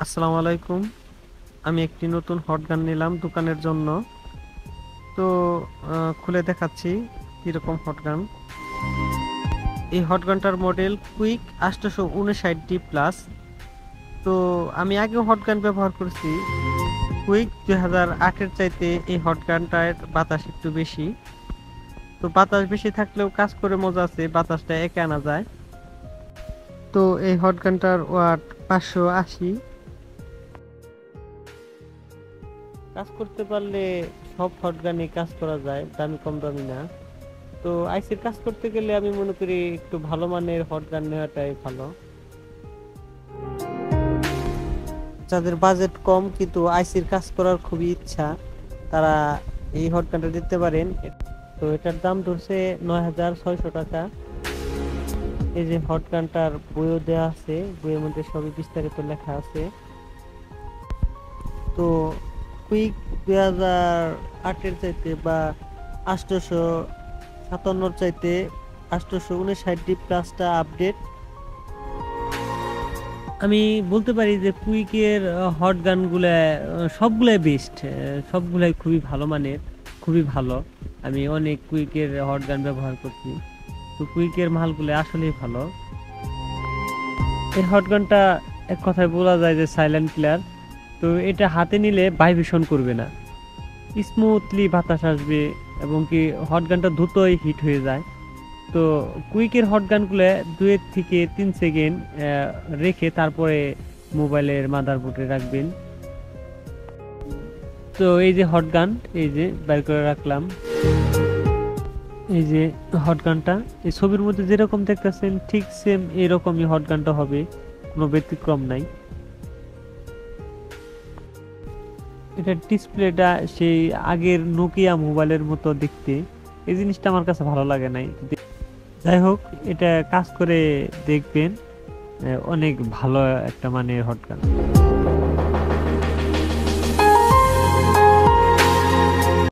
আসসালামু আলাইকুম। আমি একটি নতুন হটগান নিলাম দোকানের জন্য। তো খুলে দেখাচ্ছি কিরকম হটগান। এই হটগানটার মডেল কুইক 859 প্লাস। তো আমি আগেও হটগান ব্যবহার করছি। কুইক 2008-এর চাইতে এই হটগানটার বাতাস একটু বেশি। তো বাতাস বেশি থাকলেও কাজ করে মজা আছে, বাতাসটা একে আনা যায়। তো এই হটগানটার ওয়াট 580। কাজ করতে পারলে সব হটগানে কাজ করা যায়, দামি কম দামি না। তো আইসির কাজ করতে গেলে আমি মনে করি একটু ভালো মানের হটগান নেওয়াটাই ভালো। যাদের বাজেট কম কিন্তু আইসির কাজ করার খুবই ইচ্ছা, তারা এই হটগানটা দিতে পারেন। তো এটার দাম ধরছে 9600 টাকা। এই যে হটগানটার বইও দেওয়া আছে, বইয়ের মধ্যে সবই বিস্তারিত লেখা আছে। তো কুইক 2008-এর চাইতে বা 857-র চাইতে 859 প্লাসটা আপডেট। আমি বলতে পারি যে কুইকের হট গানগুলা সবগুলাই বেস্ট, সবগুলাই খুবই ভালো মানের, খুবই ভালো। আমি অনেক কুইকের হট গান ব্যবহার করছি। তো কুইকের মালগুলো আসলেই ভালো। এই হট গানটা এক কথায় বলা যায় যে সাইলেন্ট ক্লিয়ার। তো এটা হাতে নিলে ভাইব্রেশন করবে না, স্মুথলি বাতাস আসবে এবং কি হট গানটা দ্রুতই হিট হয়ে যায়। তো কুইকের হট গানগুলো 2 থেকে 3 সেকেন্ড রেখে তারপরে মোবাইলের মাদারবোর্ডে রাখবেন। তো এই যে হট গান, এই যে বের করে রাখলাম। এই যে হট গানটা এই ছবির মধ্যে যেরকম দেখতেছেন ঠিক সেম এরকমই হট গানটা হবে, কোনো ব্যতিক্রম নাই। এটা ডিসপ্লেটা সেই আগের নোকিয়া মোবাইলের মতো দেখতে, এই জিনিসটা আমার কাছে ভালো লাগে নাই। যাই হোক, এটা কাজ করে দেখবেন, অনেক ভালো একটা মানের হটগান।